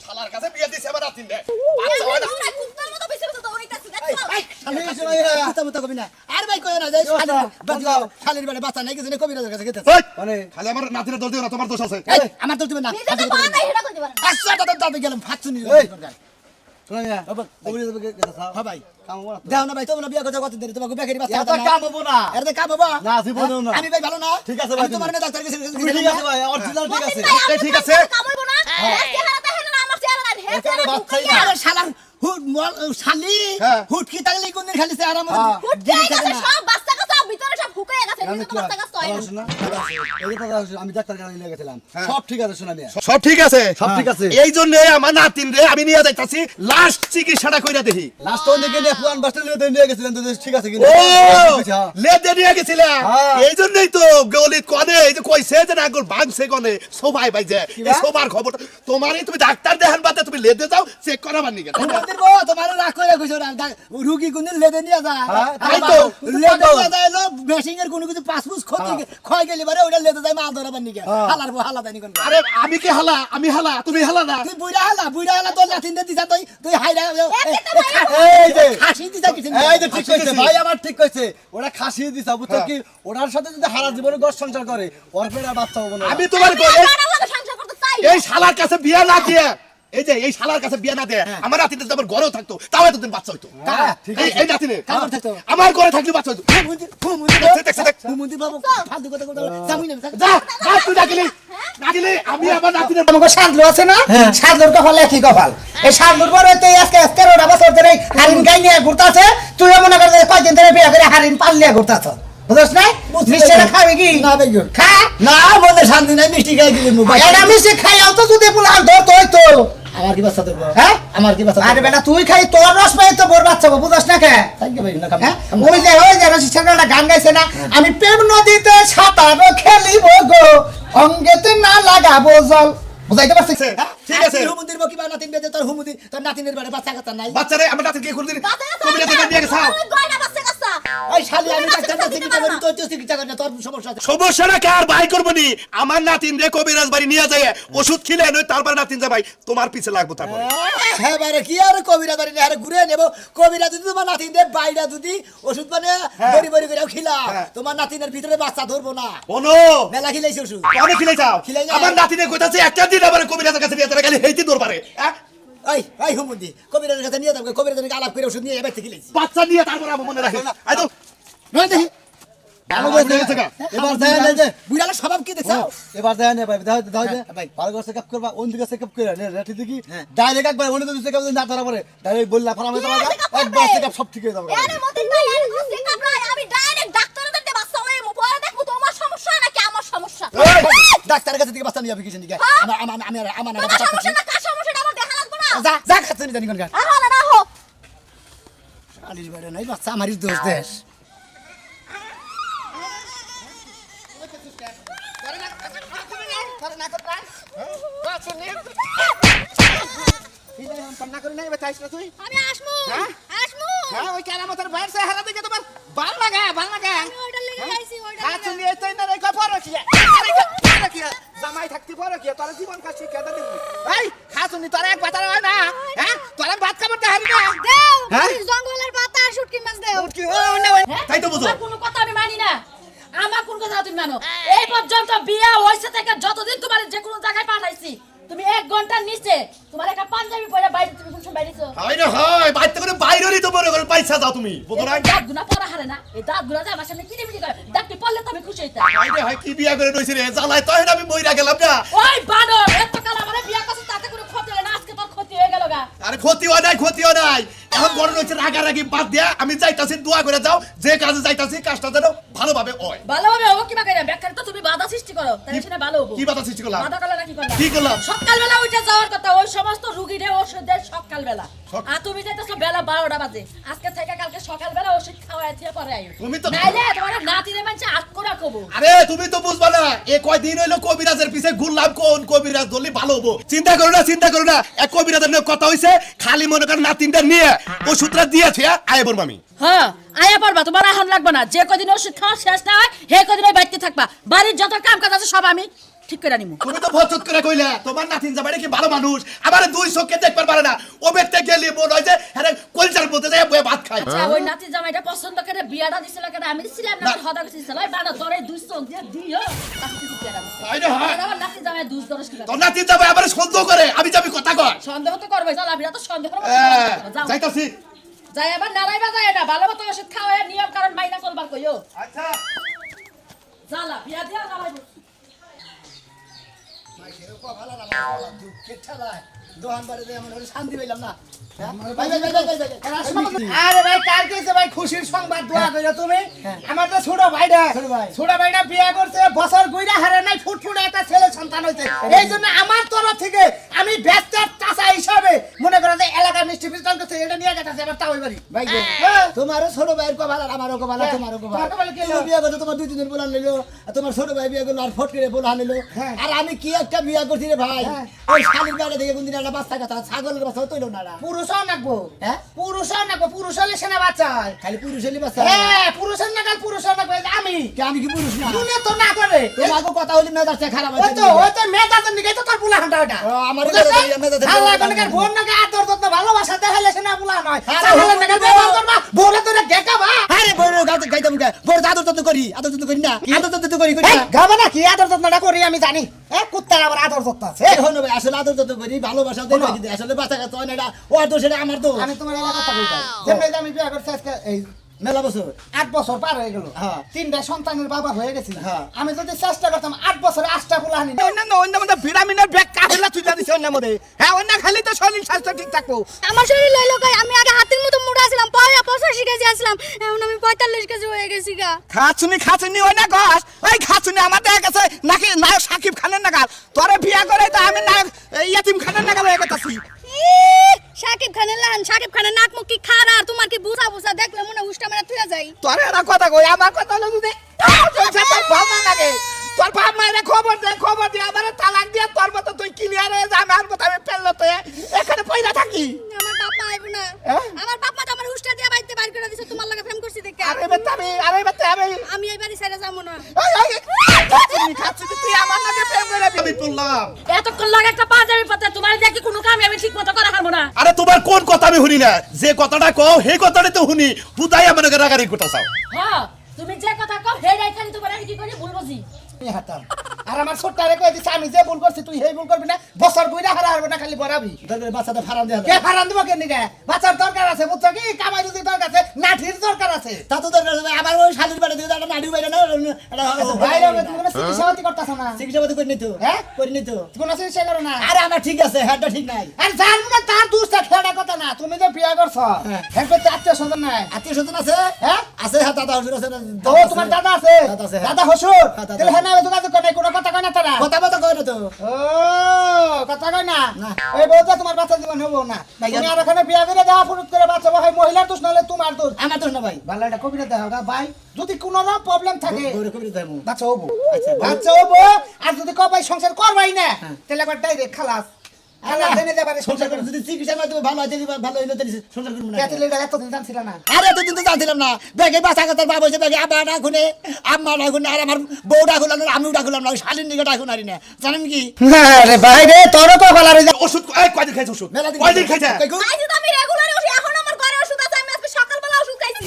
শালার কাছে বিয়ে দিছে আমার নাতিন রে বাচ্চা হয় না কুত্তার মতো বেশি বেশি তো ওইটা দেখো আমি শুনো কথা মতো কবি না আর ভাই কই না যাই শালির বাড়ি বাচ্চা নাই কিছু কবিরাজের কাছে গেছে মানে খালি আমার নাতিনের দোষ দিও না তোমার দোষ আছে আমার তো দিবেন না নিজে তো পাওয়া নাই হেটা করতে পারেন আচ্ছা দাদা দাদা গেলাম ফাটছুনি শোনা মিয়া কবিরাজের কাছে যাও হ্যাঁ ভাই কাম করো দাও না ভাই তোমরা বিয়ে করতে কত দেরি তোমাকে বেকারি বাচ্চা এটা কাম হবো না এর তো কাম হবো না জীবনেও না আমি ভাই ভালো না ঠিক আছে ভাই আমি তোমার না ডাক্তার কাছে ঠিক আছে ভাই অরিজিনাল ঠিক আছে ঠিক আছে কামড়বো না চেহারাটা হেন না আমার চেহারা নাই হে চেহারা বাচ্চাই বাচ্চাই আরে শালার হুট শালি হ্যাঁ। হুট কি তাগলি কোন দিন খালি আরাম হুটে গেছে সব বাচ্চা কাচ্চা ভিতরে সব হুকে গেছে আমি কিন্তু বাচ্চা কাচ্চা হয় না আমি ডাক্তার কাছে নিয়ে গেছিলাম সব ঠিক আছে শোনা মিয়া সব ঠিক আছে সব ঠিক আছে এই জন্য আমার নাতিন রে আমি নিয়ে যাইতাছি লাস্ট চিকিৎসাটা কইরা দেখি লাস্ট ওনে গেলে পুরান বাসটা নিয়ে গেছিলেন তো ঠিক আছে কিন্তু ও লেদে নিয়ে গেছিলা হ্যাঁ। এই জন্যই তো গলিত কনে এই যে কইছে যে নাগল ভাঙছে কনে সবাই ভাই যে এই সবার খবর তোমারই তুমি ডাক্তার দেখান বাদে তুমি লেদে যাও চেক করাবার নিকে তোমার রাগ করে কইছো না রুগী কোন দিন লেদে নিয়ে যায় হ্যাঁ, তাই তো। লেদে নিয়ে যায় লো মেশিং এর কোনো কিছু পাসপুস ক্ষয় গেলি বারে ওটা লেদে যায় মা ধরাবার নিকে হালার হালা দেনি কোন আরে আমি কি হালা আমি হালা তুমি হালা না তুই বুইড়া হালা তোর লাথিন দে দিছা তুই হাইরা এই যে খাসি দিছা কিছু এই যে ঠিক কইছে ভাই আমার ঠিক কইছে ওরা খাসি দিছা বুঝছো কি ওনার সাথে যদি হারা জীবনে ঘর সংসার করে ওর পেটে বাচ্চা হবে না আমি তোমার সংসার করতে চাই এই শালার কাছে বিয়া না দিয়ে এই যে এই শালার কাছে বিয়া না দিয়ে আমার নাতিনে যদি আমার ঘরেও থাকতো তাও এতদিন বাচ্চা হইতো এই নাতিনে কামড় থাকতো আমার ঘরে থাকলে বাচ্চা হইতো মুন্দি বাবু ফালতু কথা বলতে জামি না যা যা তুই ডাকিলি আমি আমার নাতিনের আমাকে সাদলু আছে না সাদলুর কপাল একই কপাল এই সাদলুর পরে তো আজকে আজকে ওরা বছর ধরে হারিন গাই নিয়ে ঘুরতাছে তুই মনে কর কয়দিন ধরে বিয়ে করে হারিন পাল্লিয়া ঘুরতাছ বুঝছ না মিষ্টিটা খাবে কি না বেগুন খা না বলে শান্তি নাই মিষ্টি খাই দিলি মোবাইল এটা মিষ্টি খাইও তো যদি বলে আর ধর তো আমার কি বাচ্চা দেবো হ্যাঁ আমার কি বাচ্চা আরে বেটা তুই খাই তোর রস পাই তো বোর বাচ্চা বুঝছ না কে থ্যাংক ইউ ভাই না খাবো হ্যাঁ ওই যে রসিকটা গান গাইছে না আমি প্রেম নদীতে সাঁতার খেলিব গো অঙ্গেতে না লাগাবো জল বুঝাইতে পারছিস ঠিক আছে হুমুন্দির বকি বা নাতিন বেদে তোর হুমুন্দি তোর নাতিনের বাড়ি বাচ্চা কাচ্চা নাই বাচ্চারে আমার নাতিন কি করে দিন তুমি নাতিন নিয়ে গেছাও ওই গয়না বাচ্চা কাচ্চা ওই শালি আমি ডাক্তার কাছে চিকিৎসা করি তোর চিকিৎসা করি না তোর সমস্যা আছে সমস্যাটা কার ভাই করবো নি আমার নাতিন রে কবিরাজ বাড়ি নিয়ে যায় ওষুধ খেলে নয় তারপর নাতিন যা ভাই তোমার পিছে লাগবো তারপরে হ্যাঁ বারে কি আর কবিরা বাড়ি আরে ঘুরে নেব কবিরা যদি তোমার নাতিন দে বাইরা যদি ওষুধ মানে বড়ি বড়ি করে খিলা তোমার নাতিনের ভিতরে বাচ্চা ধরবো না ওনো মেলা খিলাইছে ওষুধ কেন খিলে যাও খিলাই যাও। আমার নাতিনে কইতাছে একটা দিন আবার কবিরাজের কাছে নিয়ে তারা খালি হেইতে দৌড় পারে ওই হুমুন্দি কবিরাজের কাছে নিয়ে যাবো কবিরাজের আলাপ করে ওষুধ নিয়ে এবার থেকে খিলাইছি বাচ্চা নিয়ে তারপর আমার মনে রাখে আই তো নয় দেখি এবার দেয় না যে বুড়ালা স্বভাব কি দেখছো এবার দেয় না ভাই দাও দাও ভাই। ভালো করে চেকআপ করবা ওন দিকে চেকআপ করে নে রেটি দেখি ডাইরেক্ট একবার ওনে তো চেকআপ না ধরা পড়ে ডাইরেক্ট বললা ফারামে তোমাকে একবার চেকআপ সব ঠিক হয়ে যাবে এর মধ্যে তাই আর চেকআপ নাই আমি ডাইরেক্ট ডাক্তারের কাছে বাচ্চা হয়ে পরে দেখো তোমার সমস্যা নাকি আমার সমস্যা ডাক্তারের কাছে থেকে বাচ্চা নিয়ে যাবি কিছু নিকে আমার তোমার সমস্যা না কার সমস্যাটা আমার দেখা লাগবে না যা যা খাচ্ছে নি জানি কোন গান আহা না হো আলির বাইরে নাই বাচ্চা আমারই দোষ দেশ আমি আসমু আসমু আমি ওইটা লেগে গাইছি ওইটা জামাই থাকতে পারো কি তোর জীবন কাছে কেদা দিবি এই খাসুনি তোর এক বাতার হয় না হ্যাঁ তোর ভাত খাবার দেখাবি না দেও হ্যাঁ? জঙ্গলের পাতা আর শুটকি মাছ দেও কি ওনে তাই তো বুঝো তোমার কোনো কথা আমি মানি না আমার কোন কথা তুমি মানো এই পর্যন্ত বিয়া হইছে থেকে যতদিন তোমার যে কোনো জায়গায় পাঠাইছি তুমি 1 ঘন্টার নিচে তোমার একটা পাঞ্জাবি পরে বাইরে তুমি কোন সময় বাইরেছো হয় না হয় বাইতে করে বাইরেরই তো বড় করে পয়সা দাও তুমি বুঝো না দাঁত গুনা পড়া হারে না এই দাঁত গুনা যে আমার সামনে কিরিমিরি করে দাঁতটি পড়লে তো আমি খুশি হইতাম হয় রে হয় কি বিয়া করে রইছে রে জ্বালায় তো আমি মইরা গেলাম না ওই বানর এত কাল আমারে বিয়া করছিস তাতে কোনো ক্ষতি হয় না আজকে তোর ক্ষতি হয়ে গেল গা আরে ক্ষতি হয় নাই এখন বড় রয়েছে রাগারাগি বাদ দিয়া আমি যাইতাছি দোয়া করে যাও যে কাজে যাইতাছি কাজটা যেন ভালোভাবে হয় ভালোভাবে হবো কিবা করে ব্যাখ্যা তো তুমি বাধা সৃষ্টি করো তাই সেটা ভালো হবো কি বাধা সৃষ্টি করলাম বাধা করলে নাকি করলাম কি করলাম সকালবেলা উঠে যাওয়ার কথা ওই সমস্ত রুগীরে ওষুধ দেয় সকালবেলা আর তুমি যাইতেছো বেলা 12টা বাজে আজকে থেকে কালকে সকালবেলা ওষুধ খাওয়াই দিয়ে পরে আইও তুমি তো নাইলে তোমার নাতিরে মানছে আটকো রাখবো আরে তুমি তো বুঝবা না এ কয়দিন হইলো কবিরাজের পিছে ঘুরলাম কোন কবিরাজ ধরলি ভালো হবো চিন্তা করো না এক কবিরাজের নিয়ে কথা হইছে খালি মনে কর নাতিনটা নিয়ে ওষুধটা দিয়েছে আয় বলবো আমি হ্যাঁ আয়া পড়বা তোমার আহন লাগবে না যে কদিন ওষুধ খাওয়া শেষ না হয় হে কদিন ওই বাড়িতে থাকবা বাড়ির যত কাম কাজ আছে সব আমি ঠিক করে নিমু তুমি তো ভচত করে কইলা তোমার নাতিন জামাই কি ভালো মানুষ আমারে দুই চোখে দেখবার পারে না ও ব্যক্তি গেলি মন হয় যে আরে কলচার মধ্যে যায় বয়ে ভাত খায় আচ্ছা ওই নাতি জামাইটা পছন্দ করে বিয়াটা দিছিল কেন আমি দিছিলাম না হদা দিছিল ওই বানা তোরে দুই চোখ দিয়ে দিও তাকে বিয়াটা দিছিল আইরে হ্যাঁ আমার নাতি জামাই দুই দরস কি তোর নাতিন জামাই আমারে সন্দেহ করে আমি যাবি কথা কয় সন্দেহ তো করবে চল আমি তো সন্দেহ করব যাও যাইতাছি যাই আবার নারাই বাজায় না ভালো মতো ওষুধ খাওয়ায় নিয়ম কারণ মাইনা চলবার কইও আচ্ছা জালা বিয়া দিয়া নারাই দোকান বাড়িতে এমন হলে শান্তি পেলাম না আরে ভাই কার কইছে ভাই খুশির সংবাদ দোয়া কইরা তুমি আমার তো ছোট ভাইটা ছোট ভাইটা বিয়ে করছে বছর কইরা হারে নাই ফুটফুটে একটা ছেলে সন্তান হইছে এইজন্য আমার তরফ থেকে আমি ব্যস্তের চাচা হিসাবে মনে করে যে এলাকা মিষ্টি পিস্তল করছে এটা নিয়ে গেছে এবার তাও বাড়ি ভাই তোমারও ছোট ভাইয়ের কপাল আর আমারও কপাল তোমারও কপাল তোমার কপালে কি তুমি বিয়ে করছো তোমার 2 দিনের বলান নিলো আর তোমার ছোট ভাই বিয়ে করলো আর ফট করে বলান নিলো আর আমি কি একটা বিয়ে করছি রে ভাই ওই শালির বাড়ি থেকে কোনদিন একটা বাচ্চা কথা ছাগলের বাচ্চা হইতো না পুরুষও নাকবো হ্যাঁ পুরুষও নাকবো পুরুষ হলে সেনা বাচ্চা হয় খালি পুরুষ হলি বাচ্চা হ্যাঁ পুরুষের নাকাল পুরুষের নাকবো আমি আমি কি পুরুষ না দুনিয়া তো না করে তোমাকে কথা হলি না যাচ্ছে খারাপ ওই তো মেজাজের দিকে তো তোর পুলা হাঁটা ওটা আমার আল্লাহ কোনকে বোন নাকি আদর যত্ন ভালোবাসা দেখাইলে সেনা পুলা নয় আরে তাহলে নাকি ব্যবহার করবা বোরে তোরে দেখাবা আরে বড় গাতে গাইতাম কে বড় আদর যত্ন করি না আদর যত্ন করি এই গাবা না কি আদর যত্নটা করি আমি জানি কুত্তার আবার আদর যত্ন আছে এই হনো ভাই আসলে আদর যত্ন করি ভালোবাসা দেই না কিন্তু আসলে বাচ্চা কাচ্চা হয় না এটা ও দোষ এটা আমার দোষ আমি তোমার এলাকা কথা কইতাম যেমন আমি বিয়ে করছি আজকে এই মেলা বছর 8 বছর পার হয়ে গেল হ্যাঁ। 3টা সন্তানের বাবা হয়ে গেছি হ্যাঁ। আমি যদি চেষ্টা করতাম 8 বছরে 8টা ফুলা আনি অন্য মধ্যে ভিটামিনের ব্যাগ কাফেলা তুই দিছে অন্য মধ্যে হ্যাঁ অন্য খালি তো শরীর স্বাস্থ্য ঠিক থাকবো আমার শরীর লইলো কই আমি আগে হাতের মতো মোটা ছিলাম পরে 85 কেজি আসলাম এখন আমি 45 কেজি হয়ে গেছি গা খাচুনি ওই না গস ওই খাচুনি আমার দেখা গেছে নাকি নায়ক সাকিব খানের নাগাল তোরে বিয়া করে তো আমি নায়ক ইয়াতিম খানের নাগাল হয়ে গেছি সাকিব খানের লান সাকিব খানের নাক মুখ কি খারা আর তোমার কি বুঝা বুঝা দেখলে মনে উষ্টা মেরে থুয়া যাই তোরে এরা কথা কই আমার কথা হলো তুই তোর ভালো লাগে তোর বাপ মায়ের খবর দে আমার তালাক দিয়া তোর মতো তুই ক্লিয়ার হয়ে যা আমার মতো আমি পেললো তো এখানে পয়লা থাকি আমার বাপ মা আইব না আমার বাপ মা তো আমার উষ্টা দিয়া বাইতে বাইর করে দিছে তোমার লাগে প্রেম করছি দেখে আরে বেটা আমি আমি এই বাড়ি ছেড়ে যাবো না খাচুনি তুই আমার নাকি প্রেম করে আমি বললাম এতক্ষণ লাগে একটা পাঞ্জাবি পাতে তোমার দেখি কোনো কাম আমি ঠিক মতো করা হারবো না আরে তোমার কোন কথা আমি শুনি না যে কথাটা কও সেই কথাটাই তো শুনি বুঝাই আমার রাগারি কথা চাও হ্যাঁ তুমি যে কথা কও হেডাই খালি তোমার আমি কি করি ভুল বুঝি হাতাম আর আমার ছোট্টারে কই দিছে আমি যে ভুল করছি তুই সেই ভুল করবি না বছর কইরা হারা হারবে না খালি বরাবি দরকার বাচ্চাটা ফারাম দেয়া কে হারান দিব কেন নিগে বাচ্চার দরকার আছে বুঝছো কি কামাই রুজি দরকার আছে নাঠির দরকার আছে তা তো দরকার আবার ওই শালির বাড়ি থেকে একটা নাড়ি বাইরে না বাইরে তুমি কোনো চিকিৎসাপাতি করতেছ না চিকিৎসা করি নিত হ্যাঁ? করি নিত কোনো চিকিৎসা করো না আরে আমার ঠিক আছে হ্যাঁটা ঠিক নাই আর জানবো না তার দুষ্টা খেলা কথা না তুমি যে বিয়ে করছো হ্যাঁ করতে আত্মীয় স্বজন নাই আত্মীয় স্বজন আছে হ্যাঁ আছে হ্যাঁ দাদা হুজুর আছে ও তোমার দাদা আছে দাদা আছে, হ্যাঁ। দাদা হসুর দাদা তাহলে হ্যাঁ না যোগাযোগ করে কোনো কথা কয় না তারা কথা মতো কয় না তো ও কথা কয় না না। ওই বউটা তোমার বাচ্চা জীবন হবো না ভাই, তুমি আর ওখানে বিয়ে করে দেওয়া ফুরুত করে বাচ্চা হয় মহিলার দোষ নাহলে তোমার দোষ আমার তো না ভাই ভালো একটা কবিতা দেওয়া গা ভাই যদি কোনো না প্রবলেম থাকে গৌরে কবি দেবো বাচ্চা হবো আচ্ছা, ভাই। বাচ্চা হবো আর যদি কবাই সংসার করবাই না তাহলে একবার ডাইরেক্ট খালাস খালাস এনে যাবারে সংসার করে যদি চিকিৎসা মাধ্যমে ভালো হয় যদি ভালো হইলো তাহলে সংসার করবো না কেতলে এতদিন জানছিল না আরে এতদিন তো জানছিলাম না ব্যাগে বাচ্চা কাতার বাবা হয়েছে ব্যাগে আব্বা না খুনে আম্মা না খুনে আর আমার বউটা খুলাম না আমিও ডাকুলাম না ওই শালীর নিকটা খুন আরি না জানেন কি আরে ভাই রে তোর তো গলা রে ওষুধ কয়দিন খাইছে ওষুধ মেলা দিন কয়দিন খাইছে আইজি তো আমি রেগুলার ওষুধ এখন আমার ঘরে ওষুধ আছে আমি আজকে সকালবেলা ওষুধ খাইছি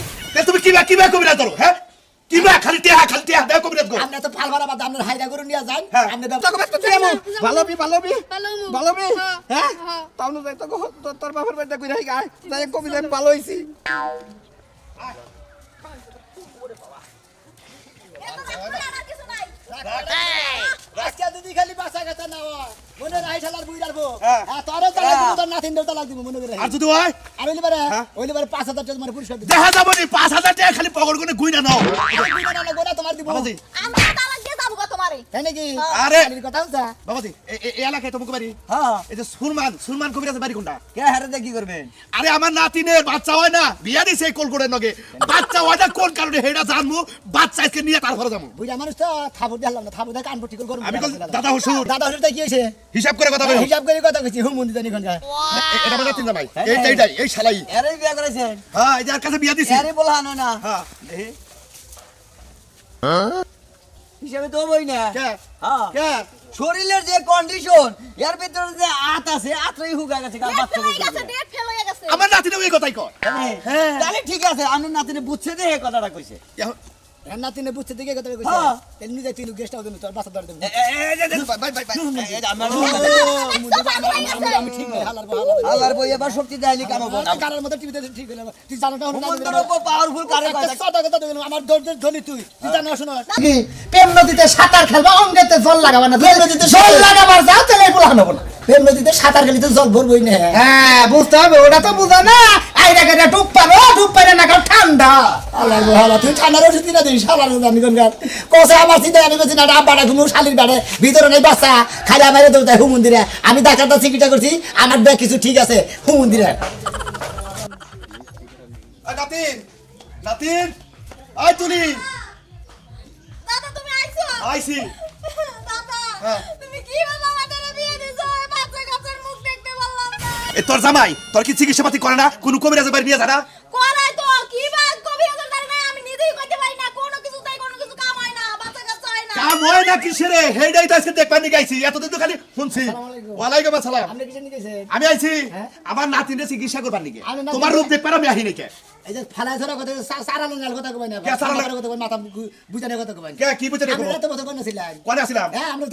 তুমি কিবা কবিরা করো হ্যাঁ কিবা খালি টিয়া দেও কবিরা করো আপনি তো ফাল ভাড়া বাদ আপনার হাইরা করে নিয়ে যান হ্যাঁ। আপনি ভালোবি ভালো হ্যাঁ হ্যাঁ। তাহলে যাই তো তোর বাপের বাড়িতে কই রাখি গায় তাই কবিতা আমি ভালো হইছি আর কিছু নাই আজকে যদি খালি বাচ্চা কাচ্চা না হয় মনে রাই ঠালার বুই রাখবো হ্যাঁ। হ্যাঁ তোরে তালাক দিব তোর নাতিন দেও তালাক দিব মনে করে আর যদি হয় আর ওইলে বারে 5000 টাকা তোমার পুরস্কার দিব দেখা যাব নি 5000 টাকা খালি পকেট করে গুইনা নাও গোটা তোমার দিব বাবাজি আমি তালাক দিয়ে যাবো গো তোমারে তাই নাকি আরে খালির কথা হচ্ছে বাবাজি এই এলাকায় তোমাকে বাড়ি হ্যাঁ এই যে সুরমান কবিরাজ বাড়ি কোনটা কে হারাতে কি করবেন আরে আমার নাতিনের বাচ্চা হয় না বিয়া দিছে এই কলকোটের নগে বাচ্চা হয় না কোন কারণে হেডা জানমু বাচ্চা আজকে নিয়ে তারপরে যাবো বুঝা মানুষ তো থাবর দিলাম না থাবর দিয়ে কানপটি করব আমি কল দাদা হুসুর দাদা হুজুর তাই কি হইছে হিসাব করে কথা বলো হিসাব করে কথা কইছি হুম মন্দির জানি কোন যায় এটা মানে তিন ভাই এইটাই এই শালাই আরে বিয়া করেছেন হ্যাঁ এই যার কাছে বিয়া দিছি আরে বলহানো না হ্যাঁ হিসাবে তো বই না কে হ্যাঁ কে শরীরের যে কন্ডিশন এর ভিতরে যে আত আছে আত্রই হুগা গেছে কাল ডেট বাচ্চা ফেল হয়ে গেছে, ডেট ফেল হয়ে গেছে। আমার নাতিনে ওই কথাই কয়। তাহলে ঠিক আছে আমি নাতিনে বুঝছে যে এই কথাটা কইছে এর নাতিনে বুঝতে দিকে কথা কইছে হ্যাঁ। তেল নিজে তুই গেস্ট হাউস তোর বাসা ধরে দেব আমি ঠিক নাই হালার আল্লাহর বই এবার শক্তি দেয়নি কাম হবে কারার মধ্যে টিভিতে ঠিক হলো তুই জানোটা মন্ত্রের উপর পাওয়ারফুল কারে কয় কথা কথা দিলাম আমার দর্দের ধলি তুই জানো শোনো কি প্রেম নদীতে সাঁতার খেলবা অঙ্গেতে জল লাগাবা না প্রেম নদীতে জল লাগাবার যাও তাহলে এগুলো আনবো না প্রেম নদীতে সাঁতার গেলে তো জল ভরবই না হ্যাঁ বুঝতে হবে ওটা তো বুঝা না আইরা গাড়ি ডুব পারো ডুব পারে না কারণ ঠান্ডা আল্লাহ হালা তুই ঠান্ডার ওষুধ কিনা দিস শালার আমি কোনকার কোসে আমার চিন্তা আমি বলছি না আব্বাটা ঘুমু শালির বাড়ে ভিতরে নেই বাচ্চা খালি আমার তো তাই হুমন্দিরে আমি ডাক্তারটা চিকিৎসা করছি আমার ব্যাগ কিছু ঠিক আছে হুমন্দিরে নাতিন নাতিন আয় তুলি দাদা তুমি আইছো? আইছি দাদা, হ্যাঁ। তুমি কি বললা আমাদের বিয়ে দিছো? এই বাচ্চা কাচ্চার মুখ দেখতে পারলাম না। এ তোর জামাই তোর কি চিকিৎসা পাতি করে না কোন কবিরাজের বাড়ি নিয়ে যা না করাই তো, কি বা কবিরাজের দ্বারা নাই, আমি নিজেই করতে পারি না, কোনো কিছু কাম হয় না, বাচ্চা কাচ্চা হয় না। কাম হয় না কিসে রে হেডাই তো আজকে দেখবার নিয়ে গাইছি এতদিন তো খালি শুনছি ওয়ালাইকুম আসসালাম আপনি কিছু নিয়ে গেছেন আমি আইছি আমার নাতিনের চিকিৎসা করবার নিকে আমি নাতিন- তোমার রূপ দেখবার আমি আহি নাকি এই যে ফালাই ধরা কথা সারালো নাল কথা কই না কে সারালো? কথা কই মাথা বুঝানোর কথা কই কে কি বুঝে আমি দেখো রাতে কথা কই না ছিলাম কোনে আসিলাম হ্যাঁ আমরা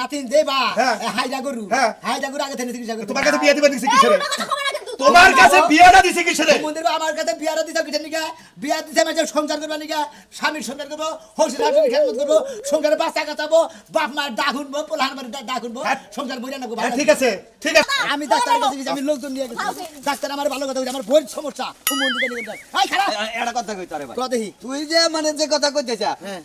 নাতিন দেবা হ্যাঁ। হাইজা গরু হ্যাঁ। হাইজা গরু আগে থেকে চিকিৎসা করতে তোমার কাছে বিয়ে দিবার দিছি কিসে রে এই কথা কবে না কিন্তু। তোমার কাছে বিয়েটা দিছি কিসে রে মন্দির আমার কাছে বিয়ার দিতে কিসের নিকা বিয়া দিতে মানে সংসার করবা নিকা স্বামীর সংসার করবো হসির হাসির খেদমত করবো সংসারে বাচ্চা কাটাবো বাপ মার ডাক উঠবো পোলাহান মার ডাক উঠবো হ্যাঁ। সংসার বইরা না হ্যাঁ, ঠিক আছে ঠিক আছে আমি ডাক্তারের কাছে গেছি আমি লোকজন নিয়ে গেছি ডাক্তার আমার ভালো কথা বলছে আমার বইয়ের সমস্যা মন্দিরে নিয়ে যায় এই খারাপ এটা কথা কইতে রে ভাই কথা দেখি তুই যে মানে যে কথা কইতেছ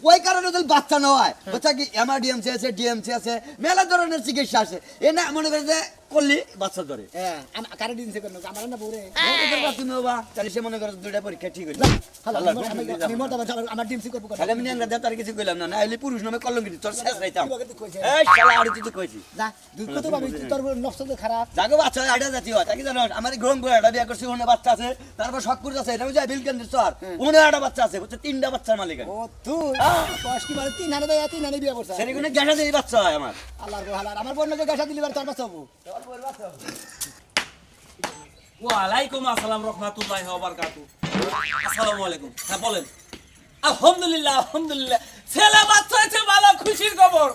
ওই কারণে তো বাচ্চা না হয় বাচ্চা কি এমআরডিএমসি আছে ডিএমসি আছে মেলা ধরনের চিকিৎসা আছে এ না মনে করে যে করলি বাচ্চা ধরে হ্যাঁ কারে দিনছে কেন আমার না বউরে তুমি বাবা তাহলে সে মনে করে দুইটা পরীক্ষা ঠিক হইল আমি মরতে পারছি আমার ডিমসি করবো তাহলে আমি নিয়ে দেব তার কিছু কইলাম না নাইলে পুরুষ নামে কলঙ্কিত তোর শেষ রাইতাম কিভাবে তুই কইছিস? এই শালা আড়ি তুই কইছিস না দুঃখ তো ভাবি তোর নষ্ট তো খারাপ জাগো বাচ্চা আইডা জাতি হয় তাকে জানো আমার গ্রহণ করে একটা বিয়ে করছি ওখানে বাচ্চা আছে তারপর শখ করে আছে এটা বুঝাই বিলকেন্দ্র স্যার ওখানে একটা বাচ্চা আছে হচ্ছে তিনটা বাচ্চার মালিক ও তুই কষ্ট কি মানে তিন হানে বিয়ে করছিস সেটা কোনো গ্যাসা দিয়ে বাচ্চা হয় আমার আল্লাহর হালাল আমার বোনকে গাছা দিলি বার তোর বাচ্চা হবো ওয়ালাইকুম আসসালাম রহমাতুল্লাহি ওয়া বারাকাতুহু আসসালামু আলাইকুম হ্যাঁ বলেন আলহামদুলিল্লাহ আলহামদুলিল্লাহ ছেলে বাচ্চা হয়েছে ভালো খুশির খবর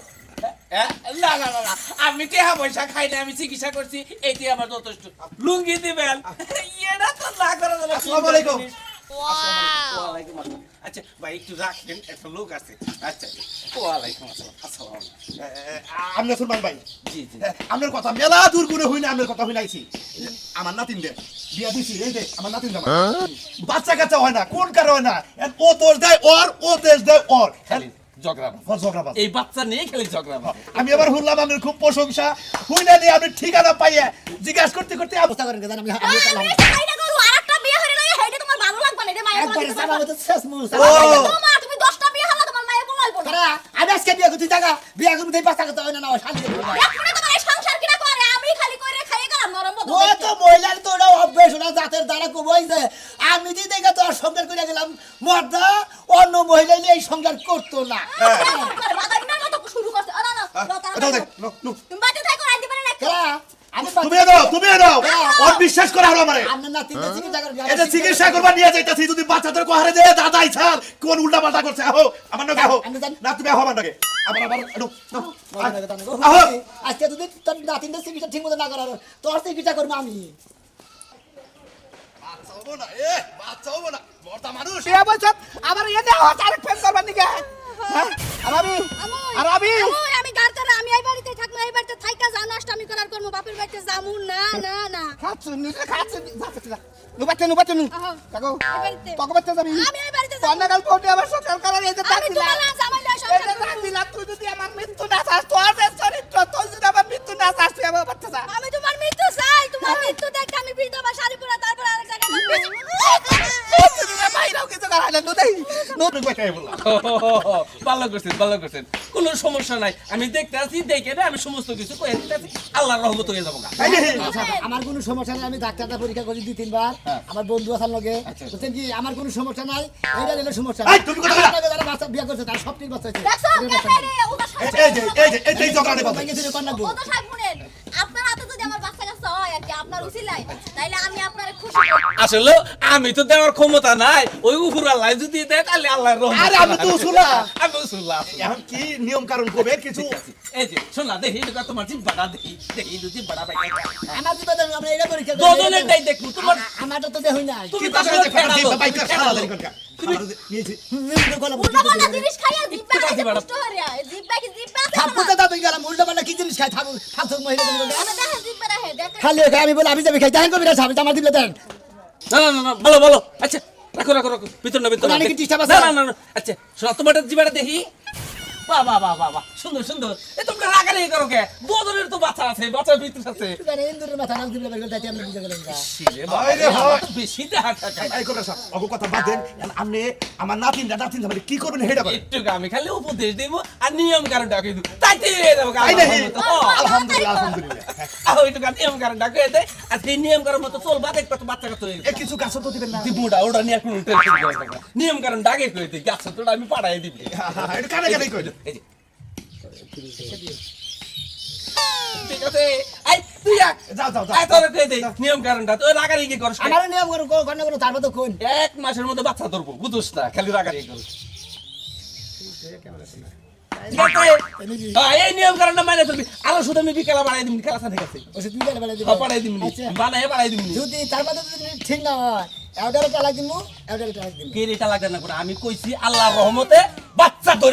না না না না, আমি টেহা পয়সা খাই না আমি চিকিৎসা করছি এটি আমার যথেষ্ট লুঙ্গি দিবেন এটা তো না করে দিলে আসসালামু আলাইকুম। ওয়ালাইকুম আসসালাম আচ্ছা ভাই একটু রাখেন একটা লোক আছে আচ্ছা ওয়ালাইকুম আসসালাম আসসালাম আমি সুলমান ভাই জি জি আপনার কথা মেলা দূর করে হই না আপনার কথা হই নাইছি আমার নাতিন দে বিয়া দিছি এই দে আমার নাতিন জামা বাচ্চা কাচ্চা হয় না কোন কারণে হয় না ও তোর দেয় ওর ও দেশ দেয় ওর খালি ঝগড়া ঝগড়া এই বাচ্চা নিয়ে খালি ঝগড়া আমি আবার শুনলাম আপনার খুব প্রশংসা হুই না নিয়ে আপনি ঠিকানা পাইয়া জিজ্ঞাসা করতে করতে অবস্থা করেন কেন আমি আমি একটা কাইনা করু, আরেকটা বিয়ে হইলে লইয়া হেইটা তোমার ভালো লাগবে না, এটা মায়ের একবার বলতে সারা পারবা। মতো শেষ মুস ও তোমার তুমি 10টা বিয়ে হলা তোমার মায়ের কোনো হইব না। তারা আমি আজকে বিয়ে করতে জায়গা বিয়ে করতে দেই বাচ্চা কথা হয় না না শান্তি এখন তোমার এই সংসার কিনা করে, আমি খালি করে খাইয়ে গেলাম নরম বদল ও তো মহিলার তো ওটা অভ্যেস ওটা জাতের দ্বারা কমাইছে আমি যে দেখে তো আর সংসার করে গেলাম মর্দা অন্য মহিলা নিয়ে এই সংসার করতো না বাগানের মতো শুরু করছে। না না এটাও দেখ তুমি বাড়িতে থাকো, আইতে পারে না। তারা আমি তুমি দাও ওর বিশ্বাস করা হলো আমারে আমি না তিনটা চিকিৎসা করবি এটা চিকিৎসা করবা নিয়ে যাইতাছি যদি বাচ্চাদের কহারে দে দাদাই ছাড় কোন উল্টা পাল্টা করছে আহো আমার নাকি আহো না তুমি আহো আমার নাকি আবার আবার আহো আজকে যদি তোর নাতিনটা চিকিৎসা ঠিক মতো না করার তোর চিকিৎসা করবো আমি বাচ্চা হবো না বাচ্চা হবো না মর্দা মানুষ বিয়া বলছ আমার এনে হঠাৎ আরেক প্রেম করবার নিকে আর আমি আমি গার্জেন, আমি এই বাড়িতে থাকবো, এই বাড়িতে থাইকা যা নষ্টামি করার করবো, বাপের বাড়িতে যামু না না না। খাচ্ছ নুবাচ্চা নু কাকো এই বাড়িতে কাকো বাচ্চা যাবি আমি এই বাড়িতে যাবো। কন্যাকাল কোর্টে আমার সকাল করার এই যে আমি ডাকছিলা তোমার জামাই লয় এই সংসার যে করবো। ডাকছিলা তুই যদি আমার মৃত্যু না চাস তোর যে চরিত্র তুই যদি আমার মৃত্যু না চাস তুই আমার বাচ্চা যা আমি তোমার মৃত্যু চাই, তোমার মৃত্যু দেখতে আমি বিধবা শাড়ি পরে তারপর আরেক জায়গায় বাইরেও কিছু করা হয় না নদী নতুন কইতে বললাম ভালো করছেন ভালো করছেন কোনো সমস্যা নাই আমি দেখতে আছি দেখে না আমি সমস্ত কিছু কয়ে দিতেছি আল্লাহর রহমত হয়ে যাবো আমার কোনো সমস্যা নাই, আমি ডাক্তারটা পরীক্ষা করি 2-3 বার, আমার বন্ধু আসার লগে বুঝছেন কি, আমার কোনো সমস্যা নাই, এইটা হলো সমস্যা। এই, তুমি কথা বলো। আপনাকে যারা বাচ্চা বিয়ে করছে তার সব ঠিক বাচ্চা হয়েছে। দেখছো কে রে ওটা এই ঝগড়াটা কথা ভাই গেছে রে, কন্যা গো। ওটা সাহেব শুনেন আপনার হাতে যদি আমার বাচ্চা কাচ্চা হয় আর কি আপনার উসিলাই তাইলে আমি আপনারে খুশি করব। আসলে আমি তো দেওয়ার ক্ষমতা নাই ওই উপর আল্লাহ যদি দেয় তাহলে আল্লাহর রহমত আরে আমি তো উসুলা। আমি উসুল্লাহ এখন কি নিয়ম কারণ কবে কিছু এই যে শোন না দেখি এটা তোমার জিব্বাটা দেখি দেখি যদি বড়া পাই আমার দিবে দেন, আমরা এইটা পরীক্ষা করি। দুজনেরটাই দেখবো তোমার আমারটা তো দেহই নাই। তুমি কি তো আসলে ফেরালো উল্টাপাল্টা জিনিস খাইয়া জিব্বা খাইতে কষ্ট হরে জিব্বা কি জিব্বা আছে থাপ্পু না তো দাবি গেলাম, উল্টা পাল্টা কি জিনিস খায়, থাপ্পু ফালতু মহিলা গুলো। আমি দেখে জিব্বা রাখে দেখে খালি ওকে আমি বলি আমি যাবি খাই, দেখেন কবি রাজ আমার দিলে দেন। না না না বলো বলো আচ্ছা রাখো রাখো রাখো ভিতর না ভিতর না ওখানে কি disturb আছে? না না না আচ্ছা শোনো তোমার জিবাটা দেখি বাহ বাহ বাহ বাহ বাহ সুন্দর সুন্দর এ তোমরা রাগারাগি করো কে দুজনের তো বাচ্চা আছে বাচ্চার ভিতর আছে এবারে ইন্দুরের মাথা নাক দিলে বের করে তাই আমরা বুঝে গেলাম না। আরে হয়। বেশি দেখা এই কথা সব অগো কথা বাদ দেন। আপনি আমার নাতিনটা মানে কি করবেন হেডা করে একটু আমি খালি উপদেশ দিব আর নিয়ম কারণ ডাকে দিব তাইতে হয়ে যাবো তাই নাকি? আলহামদুলিল্লাহ আলহামদুলিল্লাহ। ওইটু নিয়ম কারণ ডাকে দে আর সেই নিয়ম কারণ মতো চলবা দেখবা তো বাচ্চা কাছে এ কিছু কাছে তো দিবেন না। দিবুটা ওটা নিয়ে কোনো টেনশন করবে না নিয়ম কারণ ডাকে কই দে গাছ তোটা আমি পাড়াই দিবি এটা কানে কানে কই এই যে ঠিক আছে আই তুই আয় যাও যাও আয় তোর কই দে নিয়ম কারণটা তুই রাগারাগি করিস না। আমার নিয়ম করো কোন কোন তার মতো কোন। এক মাসের মধ্যে বাচ্চা ধরবো বুঝছ না খালি রাগারাগি করিস ঠিক আছে? এই নিয়ম কারণটা মানে চলবি আরো শুধু আমি বিকেলা বাড়াই দিবি খেলা সাথে কাছে ওষুধ নিয়ে বেলা দিবে। বাড়াই দিবি আচ্ছা। বানাই বাড়াই দিবি যদি তার মধ্যে যদি ঠিক না হয় এটার তালাক দিমু, এটার তালাক দিমু। কে রেটা লাগবে না করে আমি কইছি আল্লাহর রহমতে বাচ্চা ধরে